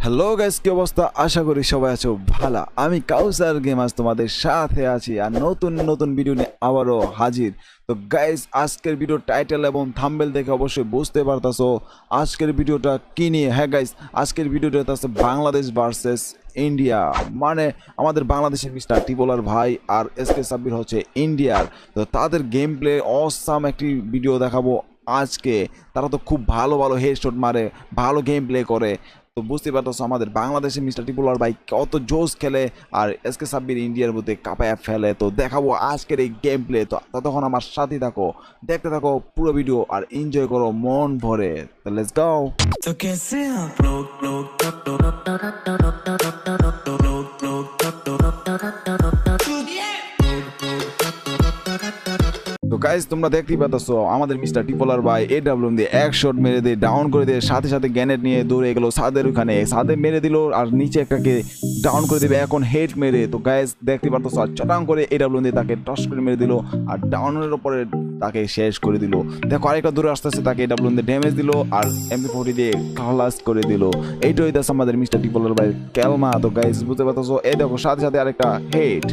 Hello guys, কি অবস্থা? আশা করি সবাই আছো ভালো। আমি কাউসার গেমার্স তোমাদের সাথে আছি আর নতুন নতুন ভিডিও নিয়ে আবারও হাজির। তো গাইস, আজকের ভিডিও টাইটেল এবং থাম্বনেল দেখে অবশ্যই বুঝতে পারতাছো আজকের ভিডিওটা কি নিয়ে। হ্যাঁ গাইস, আজকের ভিডিওটা আছে বাংলাদেশ ভার্সেস ইন্ডিয়া, মানে আমাদের বাংলাদেশের মিস্টার টিপোলার ভাই আর এসকে সাব্বির হচ্ছে ইন্ডিয়ার। তো তাদের গেম প্লে অসাম একটি ভিডিও দেখাবো আজকে। তারা তো খুব ভালো ভালো হেডশট মারে, ভালো গেম প্লে করে। তো বুঝতে পারতেছো আমাদের বাংলাদেশে মিস্টার টিপুলার ভাই কত জোস খেলে আর এসকে সাব্বির ইন্ডিয়ার মধ্যে কাঁপায়া ফেলে। তো দেখাবো আজকের এই গেম প্লে। তো ততক্ষণ আমার সাথে থাকো, দেখতে থাকো পুরো ভিডিও আর এনজয় করো মন ভরে। তো লেটস গো। तो कैसे आप लोग তো গাইস, তোমরা দেখতেই পাচ্ছ আমাদের মিস্টার টিপোলার ভাই এডব্লিউএম দিয়ে এক শট মেরে দিয়ে ডাউন করে দিয়ে সাথে সাথে গ্যানেট নিয়ে দৌড়ে গেল সাদের ওখানে, সাদে মেরে দিল আর নিচে একটাকে ডাউন করে দেবে এখন হেড মেরে। তো গাইস দেখতে পাচ্ছ আর চটাং করে এডব্লিউএম দিয়ে তাকে টস করে মেরে দিল আর ডাউনের উপরে তাকে শেষ করে দিল। দেখো আরেকটা দূরে আসতে আসতে তাকে এডব্লিউএম দিয়ে ড্যামেজ দিল আর এমপি40 দিয়ে খালাস করে দিল। এইটাই হইতাছে আমাদের মিস্টার টিপোলার ভাই ক্যালমা। তো গাইস বুঝতে পারছো, এই দেখো সাথে সাথে আরেকটা হেড।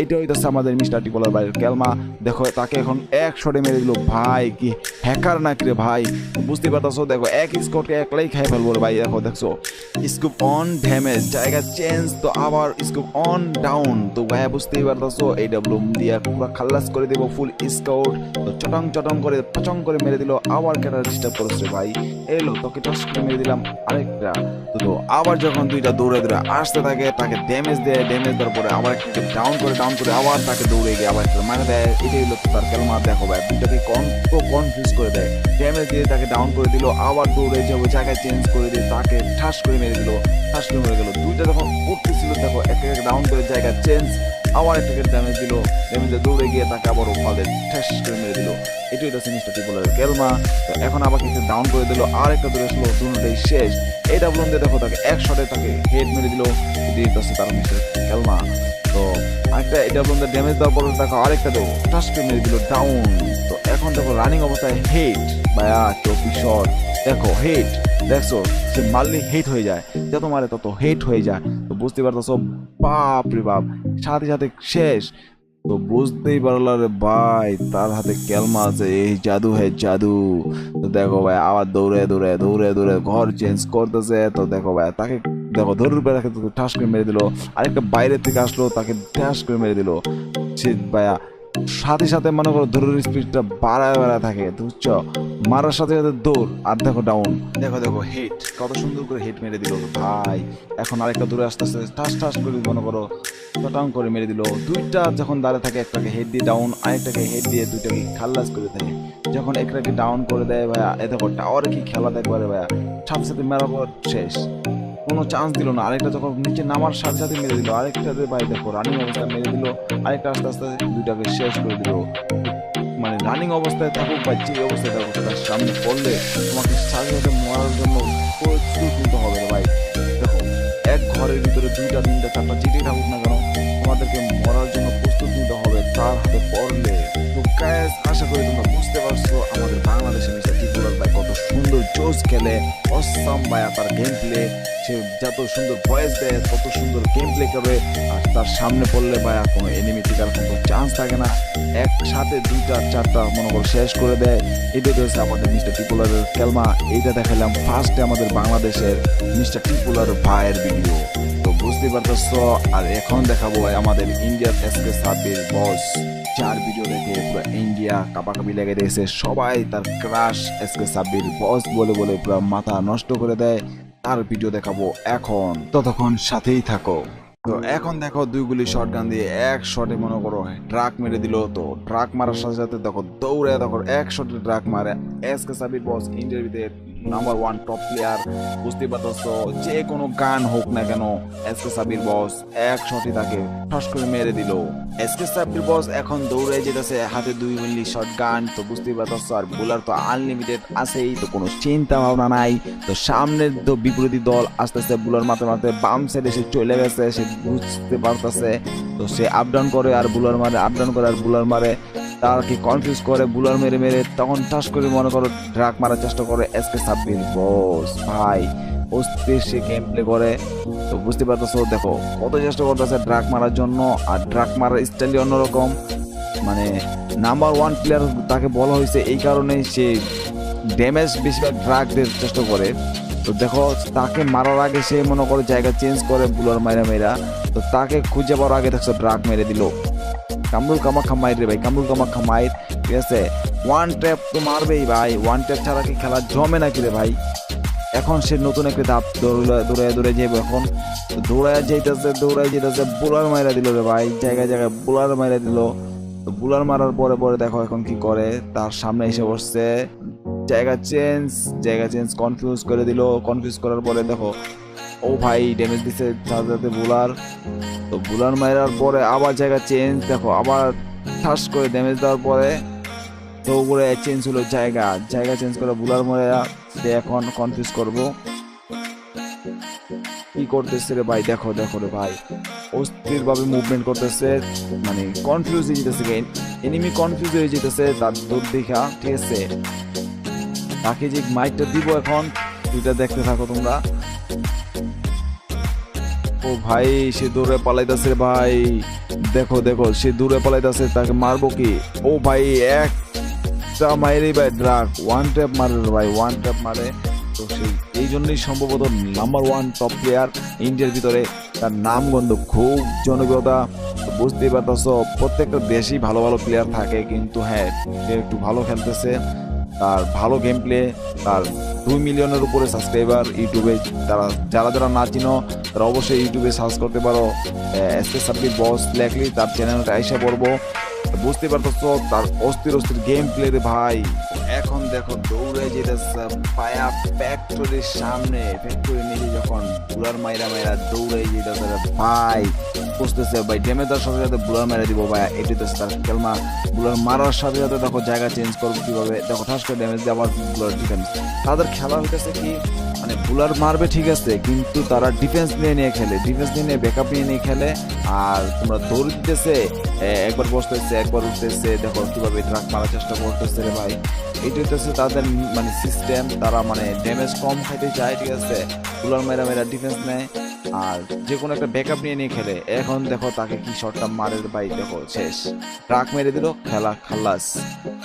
এইটা হইতাছে আমাদের মিস্টার টিপোলার ভাই ক্যালমা। দেখো তাকে এখন এক শটে মেরে দিল। ভাই কি হ্যাকার নাকি রে ভাই, বুঝতে পারতেছো। দেখো এক স্কোরকে একলাই খেয়ে ফেলবো রে ভাই। দেখো দেখছো স্কুপ অন ড্যামেজ, জায়গা চেঞ্জ, তো আবার স্কুপ অন ডাউন। তো ভাই বুঝতেই পারতেছো এই ডাব্লুম দিয়ে পুরো খাল্লাস করে দেবো ফুল স্কাউট। তো চটং চটং করে পচং করে মেরে দিল। আবার কেটা ডিস্টার্ব করেছে ভাই, এলো তোকে টস করে মেরে দিলাম আরেকটা। তো আবার যখন দুইটা দৌড়ে দৌড়ে আসতে থাকে তাকে ড্যামেজ দেয়, ড্যামেজ দেওয়ার পরে আবার একটাকে ডাউন করে আবার তাকে দৌড়ে গিয়ে আবার একটা মারে দেয়। এটাই হলো তার খেলমা। দেখো ভাই দুইটাকে কনফিউজ করে দেয়, ড্যামেজ দিয়ে তাকে ডাউন করে দিল, আবার দৌড়ে যাবো জায়গায় চেঞ্জ করে দিয়ে তাকে ঠাস করে মেরে দিল, ঠাস করে মেরে গেল। দুইটা যখন উঠতেছিল দেখো একটা ডাউন করে জায়গা চেঞ্জ, আবার একটাকে ড্যামেজ দিল, ড্যামেজে দৌড়ে গিয়ে তাকে আবার ওপালে ঠাস করে মেরে দিল। এটাই হচ্ছে মিস্টার টিপোলারের খেলমা। তো এখন আবার কিছু ডাউন করে দিল, আর একটা দূরে আসলো, দুটোটাই শেষ। এই ডাবলুন দিয়ে দেখো তাকে এক শটে তাকে হেড মেরে দিল। এটাই হচ্ছে তার মিস্টার খেলমা। তো আরেকটা এটা বন্ধু ড্যামেজ দেওয়ার পরে দেখো আরেকটা দেবো টাচ করে মেরে দিল ডাউন। তো এখন দেখো রানিং অবস্থায় হেড ভাইয়া 24 শট। দেখো হেড, দেখছো সে মারলে হেড হয়ে যায়, যত মারে তত হেড হয়ে যায়। তো বুঝতে পারতেছো বাপ রে বাপ, সাথে সাথে শেষ। তো বুঝতেই পারলো রে ভাই তার হাতে ক্যালমা আছে, এই জাদু হে জাদু। তো দেখো ভাই আবার দৌড়ে দৌড়ে দৌড়ে দৌড়ে ঘর চেঞ্জ করতেছে। তো দেখো ভাই তাকে দেখো ধরুর পেয়ে তাকে ঠাস করে মেরে দিল। আরেকটা বাইরে থেকে আসলো, তাকে ঠাস করে মেরে দিল। সে ভাইয়া সাথে সাথে মনে করো ধরুর স্পিডটা বাড়ায় বাড়ায় থাকে, বুঝছো, মারার সাথে সাথে দৌড় আর দেখো ডাউন। দেখো দেখো হেড কত সুন্দর করে হেড মেরে দিল ভাই। এখন আরেকটা দূরে আস্তে আস্তে ঠাস ঠাস করে মনে করো চটাং করে মেরে দিল। দুইটা যখন দাঁড়িয়ে থাকে একটাকে হেড দিয়ে ডাউন, আরেকটাকে হেড দিয়ে দুইটাকে খাল্লাস করে দেয়। যখন একটাকে ডাউন করে দেয় ভাইয়া, এ দেখো টাওয়ারে কি খেলা দেখবারে ভাইয়া, সাথে সাথে মেরার পর শেষ, কোনো চান্স দিল না। আরেকটা যখন নিচে নামার সাথে সাথে মেরে দিল, আরেকটাতে ভাই দেখো রানিং অবস্থায় মেরে দিল, আরেকটা আস্তে আস্তে দুইটাকে শেষ করে দিল। মানে রানিং অবস্থায় থাকুক বা যে অবস্থায় থাকুক, তার সামনে পড়লে তোমাকে সাথে সাথে মরার জন্য প্রস্তুত নিতে হবে ভাই। দেখো এক ঘরের ভিতরে দুইটা তিনটা চারটা যেটাই থাকুক না কেন, তোমাদেরকে মরার জন্য প্রস্তুত নিতে হবে তার হাতে পড়লে। তো গাইস আশা করি তোমরা বুঝতে পারছো আমাদের বাংলাদেশের মিস্টার টিপোলার ভাই কত সুন্দর জোস খেলে, অসাম ভাইয়া তার গেম প্লে। সে যত সুন্দর ভয়েস দেয় তত সুন্দর গেম প্লে করে, আর তার সামনে পড়লে ভাইয়া কোনো এনিমি টিকার কোনো চান্স থাকে না, একসাথে দুইটা চারটা মনে করো শেষ করে দেয়। এটাই হচ্ছে আমাদের মিস্টার টিপোলারের খেলমা। এইটা দেখালাম ফার্স্টে আমাদের বাংলাদেশের মিস্টার টিপোলার ভাইয়ের ভিডিও। তো বুঝতে পারতেছো, আর এখন দেখাবো ভাই আমাদের ইন্ডিয়ার এসকে সাব্বির বস, যার ভিডিও দেখে পুরো ইন্ডিয়া কাপাকাপি লেগে দিয়েছে। সবাই তার ক্রাশ এসকে সাব্বির বস বলে বলে পুরো মাথা নষ্ট করে দেয়। তার ভিডিও দেখাবো এখন, ততক্ষণ সাথেই থাকো। তো এখন দেখো দুই গুলি শটগান দিয়ে এক শটে মনে করো ট্রাক মেরে দিল। তো ট্রাক মারার সাথে সাথে দেখো দৌড়ে দেখো এক শটে ট্রাক মারে। এসকে সাব্বির বস ইন্টারভিউতে নাম্বার 1 টপ প্লেয়ার। বুঝতে পারছো যে কোনো গান হোক না কেন, এসকে সাব্বির বস এক শটে তাকে ঠাস করে মেরে দিল। এসকে সাব্বির বস এখন দৌড়ে যেতেছে, হাতে 2 মিলি শটগান। তো বুঝতে পারছো আর বোলার তো আনলিমিটেড আছেই, তো কোনো চিন্তা ভাবনা নাই। তো সামনের তো বিপরীত দল আস্তে আস্তে বুলার মাথে মাথে বাম সাইডে সে চলে গেছে, সে বুঝতে পারতেছে। তো সে আপ ডাউন করে আর বুলার মারে, আপ ডাউন করে আর বুলার মারে, তাকে কনফিউজ করে বুলার মেরে মেরে তখন ঠাস করে মনে করো ট্রাক মারার চেষ্টা করে এসকে সাব্বির বস ভাই। অস্থির সে গেম প্লে করে। তো বুঝতে পারতেছো, দেখো কত চেষ্টা করতেছে ড্রাগ মারার জন্য, আর ড্রাগ মারার স্টাইলই অন্যরকম। মানে নাম্বার 1 প্লেয়ার তাকে বলা হয়েছে এই কারণে সে ড্যামেজ বেশিরভাগ ড্রাগ দিয়ে চেষ্টা করে। তো দেখো তাকে মারার আগে সে মনে করে জায়গা চেঞ্জ করে বুলার মাইরা মেরা, তো তাকে খুঁজে পাওয়ার আগে দেখছো ড্রাগ মেরে দিল। কামরুল কামাখ্যা মাইর রে ভাই, কামরুল কামাখ্যা মাইর, ঠিক আছে। ওয়ান ট্যাপ তো মারবেই ভাই, ওয়ান ট্যাপ ছাড়া কি খেলা জমে নাকি রে ভাই। এখন সে নতুন একটা ধাপ দৌড়ে যাইব এখন। দৌড়ায় যেতেছে বুলার মাইরা দিল রে ভাই, জায়গায় জায়গায় বুলার মাইরা দিল। তো বুলার মারার পরে পরে দেখো এখন কি করে, তার সামনে এসে বসছে। জায়গা চেঞ্জ কনফিউজ করে দিল। কনফিউজ করার পরে দেখো ও ভাই ড্যামেজ দিছে সাথে বুলার। তো বুলার মারার পরে আবার জায়গা চেঞ্জ, দেখো আবার ঠাস করে ড্যামেজ দেওয়ার পরে তো উপরে চেঞ্জ হলো জায়গা চেঞ্জ করে বুলার মারা সে এখন কনফিউজ করবো কি করতেছে রে ভাই। দেখো রে ভাই অস্থির ভাবে মুভমেন্ট করতেছে, মানে কনফিউজ হয়ে যেতেছে, এনিমি কনফিউজ হয়ে যেতেছে তার দূর দেখা, ঠিক আছে। তাকে যে মাইকটা দিব এখন দুইটা দেখতে থাকো তোমরা। ও ভাই সে দূরে পালাইতেছে ভাই, দেখো সে দূরে পালাইতেছে, তাকে মারবো কি। ও ভাই একটা মাইরে ভাই ড্রাগ ওয়ান ট্যাপ মারে ভাই, ওয়ান ট্যাপ মারে। তো সেই এই জন্যই সম্ভবত নাম্বার 1 টপ প্লেয়ার ইন্ডিয়ার ভিতরে, তার নাম গন্ধ খুব জনপ্রিয়তা। তো বুঝতেই পারতেছো প্রত্যেকটা দেশেই ভালো ভালো প্লেয়ার থাকে, কিন্তু হ্যাঁ সে একটু ভালো খেলতেছে, তার ভালো গেম প্লে, তার 2 মিলিয়নের উপরে সাবস্ক্রাইবার ইউটিউবে। যারা না চিনো তারা অবশ্যই ইউটিউবে সার্চ করতে পারো, এসকে সাব্বির বস লেখলি তার চ্যানেলটা আইসা পড়বো। বুঝতে পারতেছো তার অস্থির গেম প্লে রে ভাই। এখন দেখো দৌড়ে যেতেছে পায়া ফ্যাক্টরির সামনে, ফ্যাক্টরি নিয়ে যখন বুলার মাইরা দৌড়ে যেতেছে ভাই, বুঝতেছে ভাই ড্যামেজ দেওয়ার সাথে সাথে বুলার মাইরা দিব ভাই, এটি তো তার খেলমা। বুলার মারার সাথে সাথে দেখো জায়গা চেঞ্জ করবো কিভাবে, দেখো ঠাস করে ড্যামেজ দিয়ে আবার বুলার ডিফেন্স। তাদের খেলা হইতেছে কি, মানে বুলার মারবে ঠিক আছে, কিন্তু তারা ডিফেন্স নিয়ে খেলে, ডিফেন্স নিয়ে ব্যাকআপ নিয়ে খেলে। আর তোমরা দৌড় দিতেছে, একবার বসতেছে একবার উঠতেছে, দেখো কিভাবে ট্রাক মারার চেষ্টা করতেছে রে ভাই। এইটা হচ্ছে তাদের মানে সিস্টেম, তারা মানে ড্যামেজ কম খাইতে চায়, ঠিক আছে। বুলার মেরা ডিফেন্স নেয় আর যে কোনো একটা ব্যাকআপ নিয়ে খেলে। এখন দেখো তাকে কি শটটা মারে ভাই, দেখো শেষ, ট্রাক মেরে দিল, খেলা খালাস।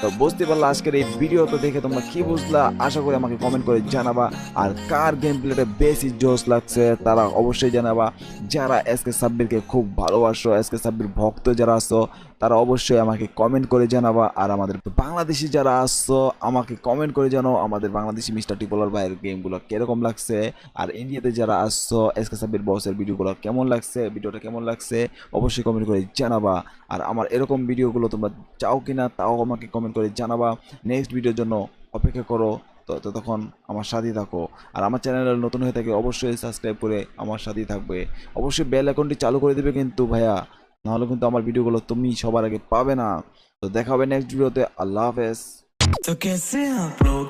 তো বুঝতে পারলা আজকের এই ভিডিও তো দেখে তোমরা কি বুঝলা, আশা করি আমাকে কমেন্ট করে জানাবা। আর কার গেম প্লেটা বেশি জোস লাগছে তারা অবশ্যই জানাবা। যারা এসকে সাব্বিরকে খুব ভালোবাসো, এসকে সাব্বির ভক্ত যারা আছো তারা অবশ্যই আমাকে কমেন্ট করে জানাবা। আর আমাদের বাংলাদেশি যারা আসছো আমাকে কমেন্ট করে জানাও আমাদের বাংলাদেশি মিস্টার টিপলার ভাইয়ের গেমগুলো কিরকম লাগছে। আর ইন্ডিয়াতে যারা আসছো এসকে সাব্বির বসের ভিডিওগুলো কেমন লাগছে, ভিডিওটা কেমন লাগছে অবশ্যই কমেন্ট করে জানাবা। আর আমার এরকম ভিডিওগুলো তোমরা চাও কিনা তাও আমাকে কমেন্ট করে জানাবা। নেক্সট ভিডিওর জন্য অপেক্ষা করো, তো ততক্ষণ আমার সাথেই থাকো। আর আমার চ্যানেল নতুন হয়ে থাকে অবশ্যই সাবস্ক্রাইব করে আমার সাথেই থাকবে, অবশ্যই বেল আইকনটি চালু করে দেবে কিন্তু ভাইয়া, নাহলে কিন্তু আমার ভিডিওগুলো তুমি সবার আগে পাবে না। তো দেখা হবে নেক্সট ভিডিওতে। আল্লাহ হাফেজ। तो कैसे आप लोग